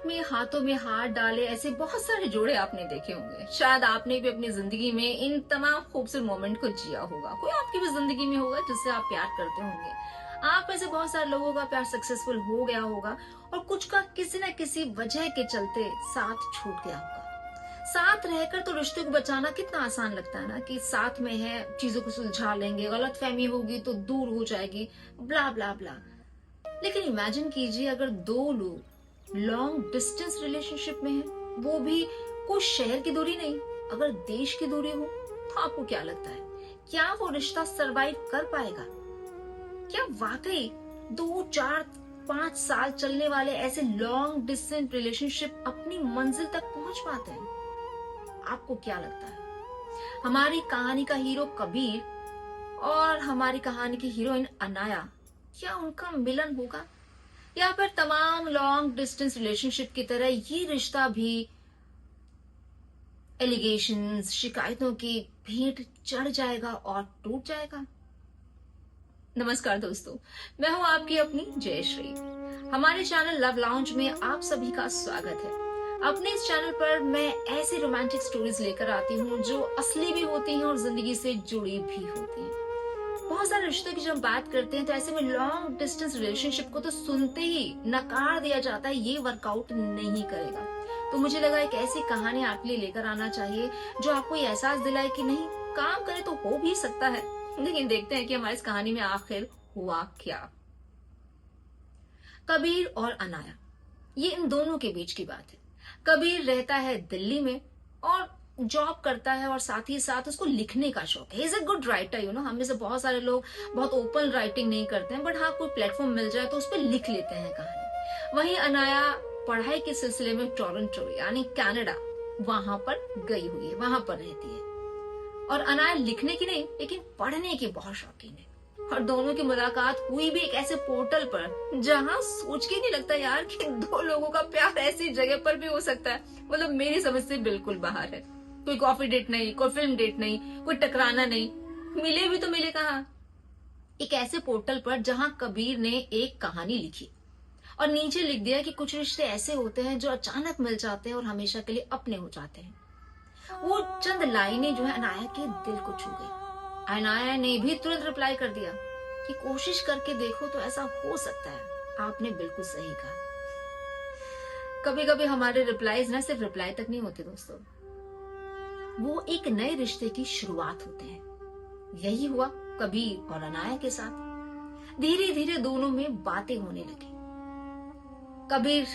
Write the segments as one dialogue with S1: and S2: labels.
S1: साथ में हाथों में हाथ डाले ऐसे बहुत सारे जोड़े आपने देखे होंगे। शायद आपने भी अपनी जिंदगी में इन तमाम खूबसूरत मोमेंट को जिया होगा। कोई आपकी भी जिंदगी में होगा जिससे आप प्यार करते होंगे। आप में से बहुत सारे लोगों का प्यार सक्सेसफुल हो गया होगा और कुछ का किसी न किसी वजह के चलते साथ छूट गया होगा। साथ रहकर तो रिश्ते को बचाना कितना आसान लगता है ना, कि साथ में है, चीजों को सुलझा लेंगे, गलतफहमी होगी तो दूर हो जाएगी, ब्ला ब्ला ब्ला। लेकिन इमेजिन कीजिए अगर दो लोग लॉन्ग डिस्टेंस रिलेशनशिप में हैं, वो भी कुछ शहर की दूरी नहीं, अगर देश की दूरी हो, तो आपको क्या लगता है, क्या वो रिश्ता सरवाइव कर पाएगा? क्या वाकई 2, 4, 5 साल चलने वाले ऐसे लॉन्ग डिस्टेंस रिलेशनशिप अपनी मंजिल तक पहुंच पाते हैं? आपको क्या लगता है? हमारी कहानी का हीरो कबीर और हमारी कहानी की हीरोइन अनाया, क्या उनका मिलन होगा, या फिर तमाम लॉन्ग डिस्टेंस रिलेशनशिप की तरह ये रिश्ता भी एलिगेशंस, शिकायतों की भेंट चढ़ जाएगा और टूट जाएगा? नमस्कार दोस्तों, मैं हूं आपकी अपनी जयश्री। हमारे चैनल लव लाउंज में आप सभी का स्वागत है। अपने इस चैनल पर मैं ऐसी रोमांटिक स्टोरीज लेकर आती हूँ जो असली भी होती हैं और जिंदगी से जुड़ी भी होती हैं। बहुत सारे रिश्तों की जब बात करते हैं तो ऐसे में लॉन्ग डिस्टेंस रिलेशनशिप को तो सुनते ही नकार दिया जाता है, ये वर्कआउट नहीं करेगा। तो मुझे लगा एक ऐसी कहानी आपके लिए लेकर आना चाहिए जो आपको ये एहसास दिलाए कि नहीं, काम करे तो हो भी सकता है। लेकिन देखते हैं कि हमारी इस कहानी में आखिर हुआ क्या। कबीर और अनाया, ये इन दोनों के बीच की बात है। कबीर रहता है दिल्ली में और जॉब करता है और साथ ही साथ उसको लिखने का शौक है। इज अ गुड राइटर, हम में से बहुत सारे लोग बहुत ओपन राइटिंग नहीं करते हैं, बट हाँ, कोई प्लेटफॉर्म मिल जाए तो उस पर लिख लेते हैं कहानी। वहीं अनाया पढ़ाई के सिलसिले में टोरंटो यानी कनाडा वहां पर गई हुई है, वहां पर रहती है। और अनाया लिखने की नहीं लेकिन पढ़ने की बहुत शौकीन है। और दोनों की मुलाकात हुई भी एक ऐसे पोर्टल पर जहां सोच के नहीं लगता यार कि दो लोगों का प्यार ऐसी जगह पर भी हो सकता है। मतलब मेरी समझ से बिल्कुल बाहर है। कोई कॉफी डेट नहीं, कोई फिल्म डेट नहीं, कोई टकराना नहीं, मिले भी तो मिले कहाँ? एक ऐसे पोर्टल पर जहां कबीर ने एक कहानी लिखी और नीचे लिख दिया कि कुछ रिश्ते ऐसे होते हैं जो अचानक मिल जाते हैं और हमेशा के लिए अपने हो जाते हैं। वो चंद लाइनें जो है अनाया के दिल को छू गई। अनाया ने भी तुरंत रिप्लाई कर दिया कि कोशिश करके देखो तो ऐसा हो सकता है। आपने बिल्कुल सही कहा। कभी कभी हमारे रिप्लाईज ना सिर्फ रिप्लाई तक नहीं होते दोस्तों, वो एक नए रिश्ते की शुरुआत होते हैं। यही हुआ कबीर और अनाया के साथ। धीरे धीरे दोनों में बातें होने लगी। कबीर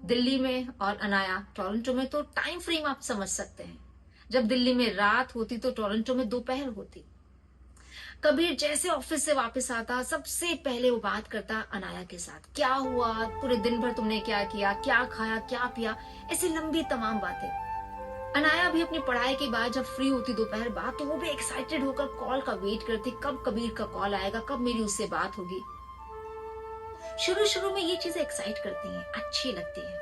S1: दिल्ली में और अनाया टोरंटो में, तो टाइम फ्रेम आप समझ सकते हैं। जब दिल्ली में रात होती तो टोरंटो में दोपहर होती। कबीर जैसे ऑफिस से वापस आता सबसे पहले वो बात करता अनाया के साथ, क्या हुआ, पूरे दिन भर तुमने क्या किया, क्या खाया, क्या पिया, ऐसी लंबी तमाम बातें। अनाया भी अपनी पढ़ाई के बाद जब फ्री होती दोपहर बाद, तो वो भी एक्साइटेड होकर कॉल का वेट करती, कब कबीर का कॉल आएगा, कब मेरी उससे बात होगी। शुरू शुरू में ये चीजें एक्साइट करती हैं, अच्छी लगती हैं,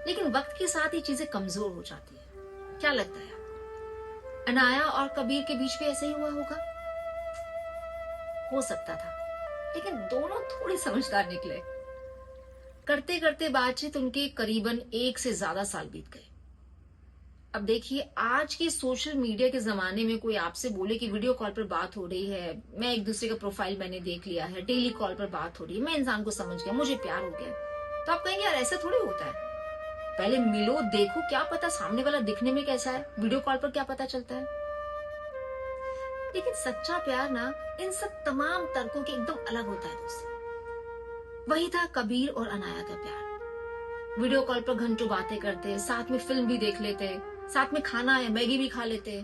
S1: लेकिन वक्त के साथ ये चीजें कमजोर हो जाती है। क्या लगता है अनाया और कबीर के बीच भी ऐसा ही हुआ होगा? हो सकता था, लेकिन दोनों थोड़े समझदार निकले। करते करते बातचीत उनके करीबन 1 से ज्यादा साल बीत गए। अब देखिए, आज के सोशल मीडिया के जमाने में कोई आपसे बोले कि वीडियो कॉल पर बात हो रही है, मैं एक दूसरे का प्रोफाइल मैंने देख लिया है, डेली कॉल पर बात हो रही है, मैं इंसान को समझ गया, मुझे प्यार हो गया, तो आप कहेंगे यार ऐसा थोड़ी होता है। पहले मिलो, देखो, क्या पता सामने वाला दिखने में कैसा है, वीडियो कॉल पर क्या पता चलता है। लेकिन सच्चा प्यार ना इन सब तमाम तर्कों के एकदम अलग होता है दोस्तों। वही था कबीर और अनाया का प्यार। वीडियो कॉल पर घंटों बातें करते, साथ में फिल्म भी देख लेते, साथ में खाना या मैगी भी खा लेते।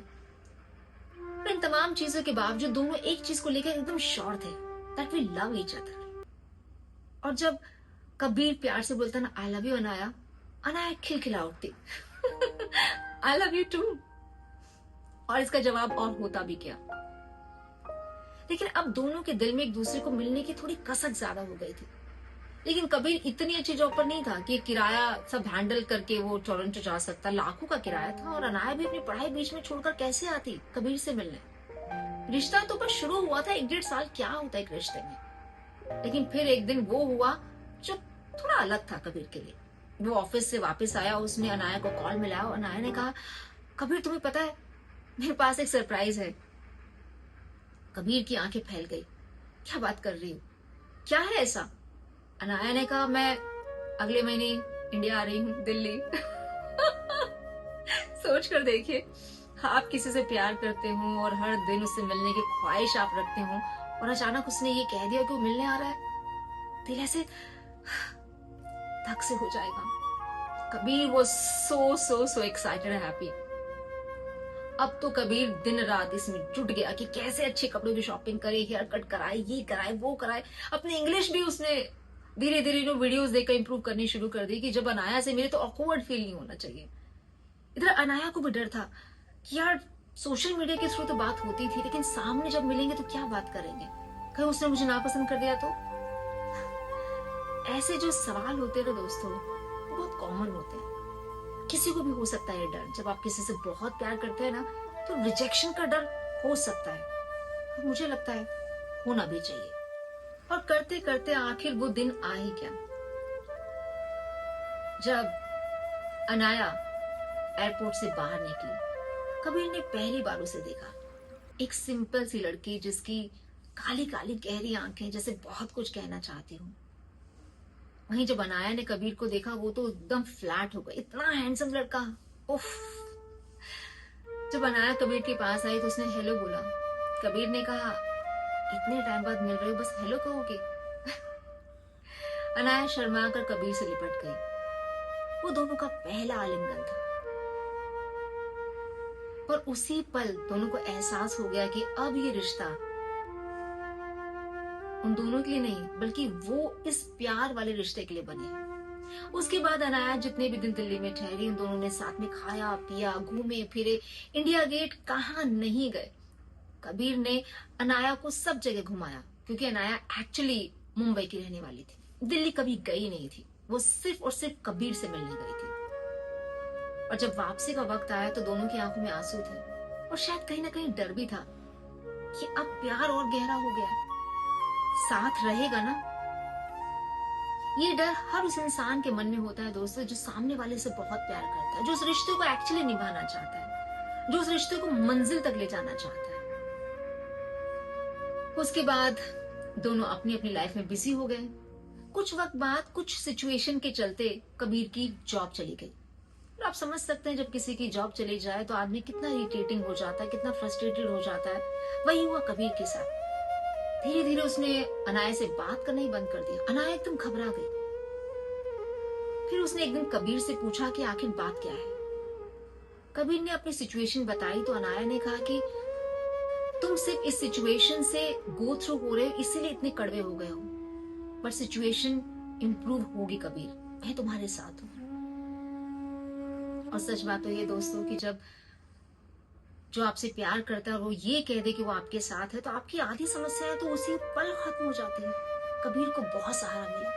S1: पर इन तमाम चीजों के बावजूद दोनों एक चीज को लेकर एकदम श्योर थे, that we love each other. और जब कबीर प्यार से बोलता ना I love you Anaya, Anaya खिलखिला उठती आई लव यू टू। और इसका जवाब और होता भी क्या। लेकिन अब दोनों के दिल में एक दूसरे को मिलने की थोड़ी कसक ज्यादा हो गई थी। लेकिन कबीर इतनी अच्छी जॉब पर नहीं था कि किराया सब हैंडल करके वो टोरंटो जा सकता, लाखों का किराया था। और अनाया भी अपनी पढ़ाई बीच में छोड़कर कैसे आती कबीर से मिलने। रिश्ता तो बस शुरू हुआ था, 1-1.5 साल क्या होता है एक रिश्ते में। लेकिन फिर एक दिन वो हुआ जो थोड़ा अलग था कबीर के लिए। वो ऑफिस से वापस आया, उसने अनाया को कॉल मिलाया और अनाया ने कहा, कबीर तुम्हें पता है मेरे पास एक सरप्राइज है। कबीर की आंखें फैल गई, क्या बात कर रही हो, क्या है ऐसा? अनाया ने कहा, मैं अगले महीने इंडिया आ रही हूँ, दिल्ली। सोच कर देखिए, आप किसी से प्यार करते हो और हर दिन उससे मिलने की ख्वाहिश आप रखते हो, और अचानक उसने ये कह दिया कि वो मिलने आ रहा है। दिल ऐसे धक से हो जाएगा। कबीर वो सो एक्साइटेड एंड हैप्पी। अब तो कबीर दिन रात इसमें जुट गया कि कैसे अच्छे कपड़ों की शॉपिंग करे, हेयर कट कराए, ये कराए, वो कराए। अपनी इंग्लिश भी उसने धीरे धीरे वीडियोस देखकर इंप्रूव करनी शुरू कर दी कि जब अनाया से मिले तो ऑकवर्ड फील नहीं होना चाहिए। इधर अनाया को भी डर था कि यार सोशल मीडिया के थ्रू तो बात होती थी, लेकिन सामने जब मिलेंगे तो क्या बात करेंगे, कहीं उसने मुझे नापसंद कर दिया तो। ऐसे जो सवाल होते हैं ना दोस्तों, बहुत कॉमन होते हैं, किसी को भी हो सकता है डर। जब आप किसी से बहुत प्यार करते हैं ना, तो रिजेक्शन का डर हो सकता है, और मुझे लगता है होना भी चाहिए। और करते करते आखिर वो दिन आ ही गया, जब अनाया एयरपोर्ट से बाहर निकली। कबीर ने पहली बार उसे देखा, एक सिंपल सी लड़की जिसकी काली काली गहरी आंखें जैसे बहुत कुछ कहना चाहती हूँ। वहीं जब अनाया ने कबीर को देखा, वो तो एकदम फ्लैट हो गया, इतना हैंडसम लड़का, उफ। जब अनाया कबीर के पास आई तो उसने हेलो बोला। कबीर ने कहा, इतने टाइम बाद मिल रहे हो, बस हेलो कहोगे? अनाया शर्मा कर कबीर से लिपट गई। वो दोनों का पहला आलिंगन था, पर उसी पल दोनों को एहसास हो गया कि अब ये रिश्ता उन दोनों के लिए नहीं, बल्कि वो इस प्यार वाले रिश्ते के लिए बने हैं। उसके बाद अनाया जितने भी दिन दिल्ली में ठहरी, उन दोनों ने साथ में खाया पिया, घूमे फिरे, इंडिया गेट कहाँ नहीं गए। कबीर ने अनाया को सब जगह घुमाया, क्योंकि अनाया एक्चुअली मुंबई की रहने वाली थी, दिल्ली कभी गई नहीं थी। वो सिर्फ और सिर्फ कबीर से मिलने गई थी। और जब वापसी का वक्त आया तो दोनों की आंखों में आंसू थे, और शायद कहीं ना कहीं डर भी था कि अब प्यार और गहरा हो गया, साथ रहेगा ना। ये डर हर उस इंसान के मन में होता है दोस्तों, जो सामने वाले से बहुत प्यार करता है, जो उस रिश्ते को एक्चुअली निभाना चाहता है, जो उस रिश्ते को मंजिल तक ले जाना चाहता है। उसके बाद दोनों अपनी अपनी लाइफ में बिजी हो गए। कुछ वक्त बाद कुछ सिचुएशन के चलते कबीर की जॉब चली गई। और आप समझ सकते हैं, जब किसी की जॉब चली जाए तो आदमी कितना इरिटेटिंग हो जाता है, कितना फ्रस्ट्रेटेड हो जाता है। वही हुआ कबीर के साथ। धीरे धीरे उसने अनाया से बात करना ही बंद कर दिया। अनाया एकदम घबरा गई। फिर उसने एक दिन कबीर से पूछा कि आखिर बात क्या है। कबीर ने अपनी सिचुएशन बताई तो अनाया ने कहा कि तुम सिर्फ इस सिचुएशन से गो थ्रू हो रहे हो, इसीलिए इतने कड़वे हो गए हो, पर सिचुएशन इंप्रूव होगी कबीर, मैं तुम्हारे साथ हूं। और सच बात तो ये दोस्तों कि जब जो आपसे प्यार करता है वो ये कह दे कि वो आपके साथ है, तो आपकी आधी समस्याएं तो उसी पल खत्म हो जाती है। कबीर को बहुत सहारा मिला।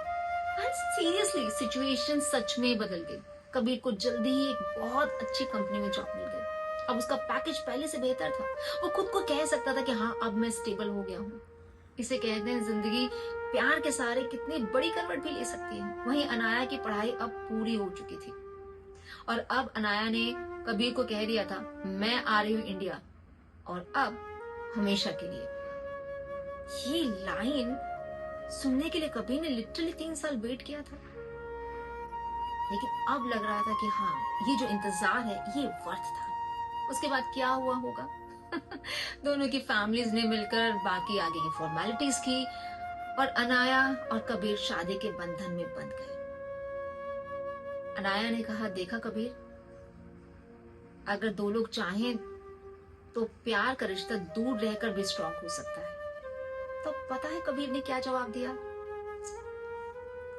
S1: सीरियसली सिचुएशन सच में बदल गई। कबीर को जल्दी ही एक बहुत अच्छी कंपनी में जॉब मिल गई। अब उसका पैकेज पहले से बेहतर था। वो खुद को कह सकता था कि हाँ, अब मैं स्टेबल हो गया हूँ। इसे कहते हैं जिंदगी प्यार के सहारे कितनी बड़ी करवट भी ले सकती है। वहीं अनाया की पढ़ाई अब पूरी हो चुकी थी, और अब अनाया ने कबीर को कह दिया था, मैं आ रही हूं इंडिया, और अब हमेशा के लिए। ये लाइन सुनने के लिए कबीर ने लिटरली 3 साल वेट किया था, लेकिन अब लग रहा था कि हाँ, ये जो इंतजार है ये वर्थ था। उसके बाद क्या हुआ होगा? दोनों की फैमिलीज ने मिलकर बाकी आगे की फॉर्मेलिटीज की, और अनाया और कबीर शादी के बंधन में बंध गए। अनाया ने कहा, देखा कबीर, अगर दो लोग चाहें तो प्यार का रिश्ता दूर रहकर भी स्ट्रांग हो सकता है। तो पता है कबीर ने क्या जवाब दिया?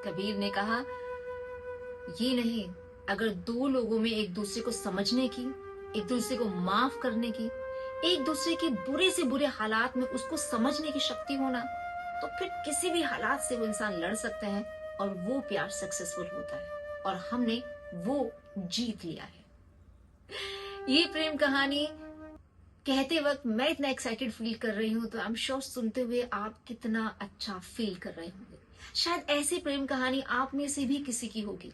S1: कबीर ने कहा, ये नहीं, अगर दो लोगों में एक दूसरे को समझने की, एक दूसरे को माफ करने की, एक दूसरे के बुरे से बुरे हालात में उसको समझने की शक्ति होना, तो फिर किसी भी हालात से वो इंसान लड़ सकते हैं और वो प्यार सक्सेसफुल होता है। और हमने वो जीत लिया है। ये प्रेम कहानी कहते वक्त मैं इतना एक्साइटेड फील कर रही हूँ, तो आई एम श्योर सुनते हुए आप कितना अच्छा फील कर रहे होंगे। शायद ऐसी प्रेम कहानी आप में से भी किसी की होगी।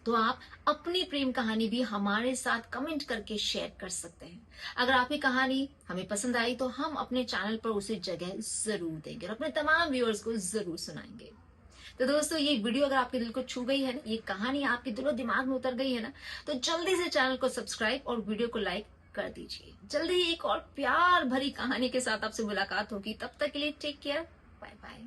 S1: तो आप अपनी प्रेम कहानी भी हमारे साथ कमेंट करके शेयर कर सकते हैं। अगर आपकी कहानी हमें पसंद आई तो हम अपने चैनल पर उसे जगह जरूर देंगे और अपने तमाम व्यूअर्स को जरूर सुनाएंगे। तो दोस्तों, ये वीडियो अगर आपके दिल को छू गई है ना, ये कहानी आपके दिलो दिमाग में उतर गई है ना, तो जल्दी से चैनल को सब्सक्राइब और वीडियो को लाइक कर दीजिए। जल्दी ही एक और प्यार भरी कहानी के साथ आपसे मुलाकात होगी। तब तक के लिए टेक केयर, बाय बाय।